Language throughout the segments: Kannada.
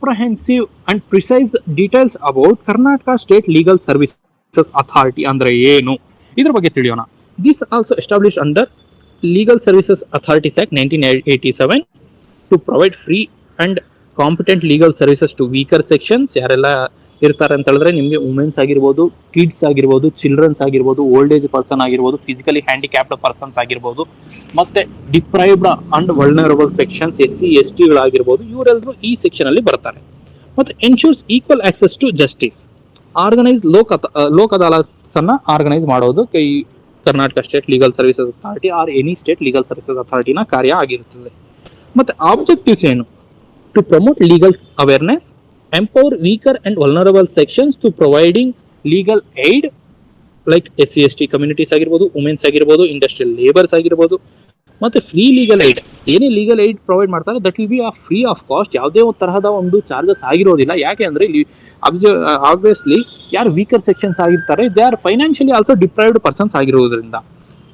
Comprehensive and precise details about Karnataka state legal services authority ಅಂದ್ರೆ ಏನು, ಇದ್ರ ಬಗ್ಗೆ ತಿಳಿಯೋಣ. This also establish under legal services authorities act 1987 to provide free and competent legal services to weaker sections. ಯಾರೆಲ್ಲ ಇರ್ತಾರೆ ಅಂತ ಹೇಳಿದ್ರೆ ನಿಮಗೆ ವುಮೆನ್ಸ್ ಆಗಿರ್ಬೋದು, ಕಿಡ್ಸ್ ಆಗಿರ್ಬೋದು, ಚಿಲ್ಡ್ರನ್ಸ್ ಆಗಿರ್ಬೋದು, ಓಲ್ಡ್ ಏಜ್ ಪರ್ಸನ್ ಆಗಿರ್ಬೋದು, ಫಿಸಿಕಲಿ ಹ್ಯಾಂಡಿಕ್ಯಾಪ್ಡ್ ಪರ್ಸನ್ಸ್ ಆಗಿರ್ಬೋದು, ಮತ್ತೆ deprived and vulnerable sections, SC ST ಗಳಾಗಿರ್ಬೋದು, ಇವರೆಲ್ಲರೂ ಈ ಸೆಕ್ಷನ್ ಅಲ್ಲಿ ಬರ್ತಾರೆ. ಮತ್ತೆ ensures equal access to justice. Organise Lok Adalats ಅನ್ನ ಆರ್ಗನೈಸ್ ಮಾಡೋದು ಈ Karnataka state legal services Authority or any State legal Services ಅಥಾರಿಟಿನ ಕಾರ್ಯ ಆಗಿರುತ್ತದೆ. ಮತ್ತೆ ಆಬ್ಜೆಕ್ಟಿವ್ಸ್ ಏನು? To promote legal awareness, empower weaker and vulnerable sections to providing legal aid like SC ST communities ಆಗಿರ್ಬೋದು, ವುಮೆನ್ಸ್ ಆಗಿರ್ಬೋದು, ಇಂಡಸ್ಟ್ರಿಯಲ್ ಲೇಬರ್ಸ್ ಆಗಿರ್ಬೋದು. ಮತ್ತೆ ಫ್ರೀ ಲೀಗಲ್ ಏಡ್, ಏನೇ ಲೀಗಲ್ ಏಡ್ ಪ್ರೊವೈಡ್ ಮಾಡ್ತಾರೆ that will be free of cost, ಯಾವುದೇ ಒಂದು ತರಹದ ಒಂದು ಚಾರ್ಜಸ್ ಆಗಿರೋದಿಲ್ಲ. ಯಾಕೆ ಅಂದ್ರೆ ಇಲ್ಲಿ ಆಬ್ವಿಯಸ್ಲಿ ಯಾರು ವೀಕರ್ ಸೆಕ್ಷನ್ಸ್ ಆಗಿರ್ತಾರೆ they are financially also deprived persons ಆಗಿರೋದ್ರಿಂದ.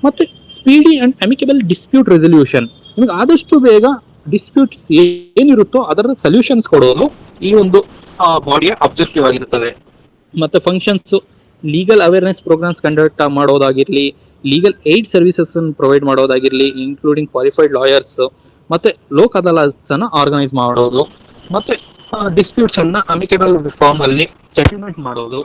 ಮತ್ತೆ speedy and amicable dispute resolution, ನಿಮಗೆ ಆದಷ್ಟು ಬೇಗ ಡಿಸ್ಪ್ಯೂಟ್ ಏನಿರುತ್ತೋ ಅದರ ಸೊಲ್ಯೂಷನ್ಸ್ ಕೊಡೋದು ಈ ಒಂದು ಬಾಡಿಯ ಅಬ್ಜೆಕ್ಟಿವ್ ಆಗಿರುತ್ತದೆ. ಮತ್ತೆ functions legal awareness programmes conduct ಮಾಡೋದಾಗಿರ್ಲಿ, ಲೀಗಲ್ ಏಡ್ ಸರ್ವಿಸಸ್ ಪ್ರೊವೈಡ್ ಮಾಡೋದಾಗಿರ್ಲಿ, ಇನ್ಕ್ಲೂಡಿಂಗ್ ಕ್ವಾಲಿಫೈಡ್ ಲಾಯರ್ಸ್, ಮತ್ತೆ ಲೋಕ್ ಅದಾಲತ್ಸ್ ಅನ್ನ ಆರ್ಗನೈಸ್ ಮಾಡೋದು, ಮತ್ತೆ ಡಿಸ್ಪ್ಯೂಟ್ಸ್ ಅನ್ನ ಅಮಿಕಬಲ್ ಫಾರ್ಮ್ ಅಲ್ಲಿ ಸೆಟಲ್ಮೆಂಟ್ ಮಾಡೋದು.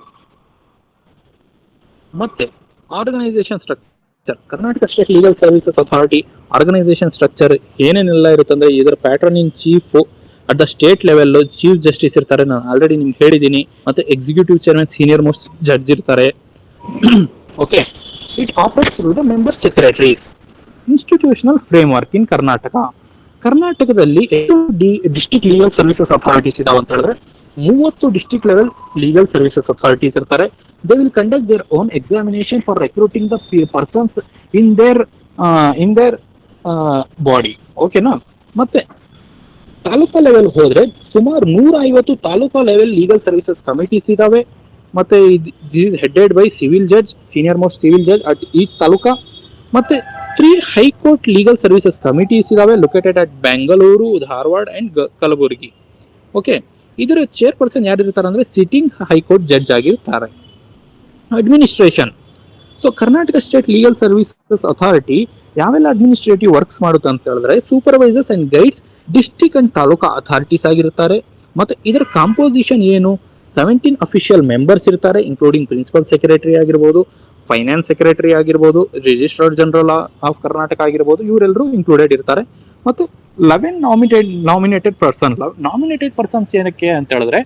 ಮತ್ತೆ organisation structure, Karnataka state legal services Authority organisation structure ಏನೇನೆಲ್ಲ ಇರುತ್ತೆ ಅಂದ್ರೆ ಇದರ patron in chief at the state level chief justice ಇರ್ತಾರೆ, ನಾನು ಆಲ್ರೆಡಿ ನಿಮ್ಗೆ ಹೇಳಿದ್ದೀನಿ. ಮತ್ತೆ executive chairman senior most judge ಇರ್ತಾರೆ. Okay, it operates through the member secretaries. Institutional framework in ಕರ್ನಾಟಕದಲ್ಲಿ ಎಷ್ಟು ಡಿಸ್ಟ್ರಿಕ್ಟ್ ಲೀಗಲ್ ಸರ್ವಿಸಸ್ ಅಥಾರಿಟೀಸ್ ಇದಾವೆ ಅಂತ ಹೇಳಿದ್ರೆ 30 district level legal services authorities ಇರ್ತಾರೆ. They will conduct their own examination for recruiting the persons in their body. ಓಕೆನಾ? ಮತ್ತೆ ತಾಲೂಕಾ ಲೆವೆಲ್ ಹೋದ್ರೆ ಸುಮಾರು 150 taluka level legal services committees ಇದಾವೆ. ಮತ್ತೆ this is headed by civil judge, senior most civil judge at each taluka. ಮತ್ತೆ 3 ಹೈಕೋರ್ಟ್ ಲೀಗಲ್ ಸರ್ವಿಸಸ್ ಕಮಿಟೀಸ್ ಇದಾವೆ located at Bengaluru, Dharwad and Kalaburagi. Okay, ಇದರ ಚೇರ್ಪರ್ಸನ್ ಯಾರಿರ್ತಾರೆ ಅಂದ್ರೆ ಸಿಟ್ಟಿಂಗ್ ಹೈಕೋರ್ಟ್ ಜಡ್ಜ್ ಆಗಿರ್ತಾರೆ. Administration, so Karnataka state legal services authority ಯಾವೆಲ್ಲ ಅಡ್ಮಿನಿಸ್ಟ್ರೇಟಿವ್ ವರ್ಕ್ಸ್ ಮಾಡುತ್ತೆ ಅಂತ ಹೇಳಿದ್ರೆ supervisors and guides district and taluka authorities ಆಗಿರ್ತಾರೆ. ಮತ್ತೆ ಇದರ ಕಾಂಪೋಸಿಷನ್ ಏನು? 17 ಅಫಿಷಿಯಲ್ ಮೆಂಬರ್ಸ್ ಇರ್ತಾರೆ, ಇನ್ಕ್ಲೂಡಿಂಗ್ ಪ್ರಿನ್ಸಿಪಲ್ ಸೆಕ್ರೆಟರಿ ಆಗಿರ್ಬೋದು, ಫೈನಾನ್ಸ್ ಸೆಕ್ರೆಟರಿ ಆಗಿರ್ಬೋದು, ರಿಜಿಸ್ಟ್ರಾರ್ ಜನರಲ್ ಆಫ್ ಕರ್ನಾಟಕ ಆಗಿರ್ಬೋದು, ಇವರೆಲ್ಲರೂ ಇನ್ಕ್ಲೂಡೆಡ್ ಇರ್ತಾರೆ. ಮತ್ತು 11 ನಾಮಿನೇಟೆಡ್ ಪರ್ಸನ್ಸ್ ಏನಕ್ಕೆ ಅಂತ ಹೇಳಿದ್ರೆ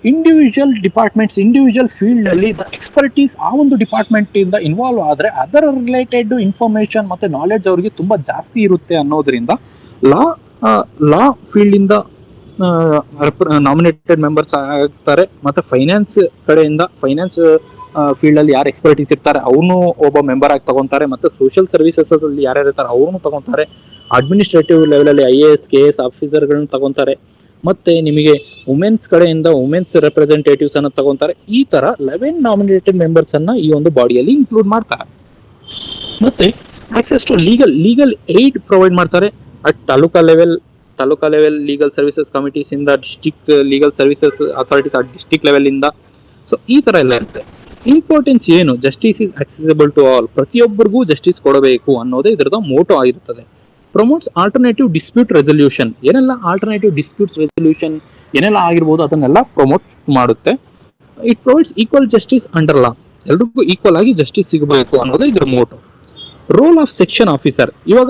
ಇಂಡಿವಿಜುವಲ್ ಡಿಪಾರ್ಟ್ಮೆಂಟ್ಸ್, ಇಂಡಿವಿಜುವಲ್ ಫೀಲ್ಡ್ ಅಲ್ಲಿ ಎಕ್ಸ್ಪರ್ಟೀಸ್ ಆ ಒಂದು ಡಿಪಾರ್ಟ್ಮೆಂಟ್ ಇಂದ ಇನ್ವಾಲ್ವ್ ಆದ್ರೆ ಅದರ ರಿಲೇಟೆಡ್ ಇನ್ಫಾರ್ಮೇಶನ್ ಮತ್ತೆ ನಾಲೆಡ್ಜ್ ಅವರಿಗೆ ತುಂಬಾ ಜಾಸ್ತಿ ಇರುತ್ತೆ ಅನ್ನೋದ್ರಿಂದ ಲಾ ಫೀಲ್ಡ್ ಇಂದ ನಾಮಿನೇಟೆಡ್ ಮೆಂಬರ್ಸ್ ಆಗ್ತಾರೆ. ಮತ್ತೆ ಫೈನಾನ್ಸ್ ಕಡೆಯಿಂದ ಫೈನಾನ್ಸ್ ಫೀಲ್ಡ್ ಅಲ್ಲಿ ಯಾರು ಎಕ್ಸ್ಪರ್ಟೀಸ್ ಇರ್ತಾರೆ ಅವ್ರನ್ನು ಒಬ್ಬ ಮೆಂಬರ್ ಆಗಿ ತಗೊಂತಾರೆ. ಮತ್ತೆ ಸೋಷಿಯಲ್ ಸರ್ವಿಸಸ್ ಅಲ್ಲಿ ಯಾರ್ಯಾರು ಇರ್ತಾರೆ ಅವ್ರನ್ನು ತಗೊಂತಾರೆ. ಅಡ್ಮಿನಿಸ್ಟ್ರೇಟಿವ್ ಲೆವೆಲ್ ಅಲ್ಲಿ IAS KS ಆಫೀಸರ್ಗಳನ್ನ ತಗೊಂತಾರೆ. ಮತ್ತೆ ನಿಮಗೆ ವುಮೆನ್ಸ್ ಕಡೆಯಿಂದ ವುಮೆನ್ಸ್ ರೆಪ್ರೆಸೆಂಟೇಟಿವ್ಸ್ ಅನ್ನ ತಗೊಂತಾರೆ. ಈ ತರ 11 ನಾಮಿನೇಟೆಡ್ ಮೆಂಬರ್ಸ್ ಅನ್ನ ಈ ಒಂದು ಬಾಡಿಯಲ್ಲಿ ಇನ್ಕ್ಲೂಡ್ ಮಾಡ್ತಾರೆ. ಮತ್ತೆ access to legal aid provide ಮಾಡ್ತಾರೆ at taluka level legal services committees ಇಂದ, district legal services authorities at district level ಇಂದ. ಸೊ ಈ ತರ ಎಲ್ಲ ಇರುತ್ತೆ. ಇಂಪಾರ್ಟೆನ್ಸ್ ಏನು? Justice is accessible to all, ಪ್ರತಿಯೊಬ್ಬರಿಗೂ ಜಸ್ಟಿಸ್ ಕೊಡಬೇಕು ಅನ್ನೋದೇ ಇದರದ ಮೋಟೋ ಆಗಿರುತ್ತದೆ. ಪ್ರಮೋಟ್ಸ್ ಆಲ್ಟರ್ನೇಟಿವ್ ಡಿಸ್ಪ್ಯೂಟ್ ರೆಸಲ್ಯೂಷನ್, ಏನೆಲ್ಲ ಆಲ್ಟರ್ನೇಟಿವ್ ಡಿಸ್ಪ್ಯೂಟ್ಸ್ ರೆಸಲ್ಯೂಷನ್ ಏನೆಲ್ಲ ಆಗಿರ್ಬೋದು ಅದನ್ನೆಲ್ಲ ಪ್ರಮೋಟ್ ಮಾಡುತ್ತೆ. It provides equal justice under law, ಎಲ್ರಿಗೂ ಈಕ್ವಲ್ ಆಗಿ ಜಸ್ಟಿಸ್ ಸಿಗಬೇಕು ಅನ್ನೋದು ಇದ್ರ Moto. Role of section officer, ಇವಾಗ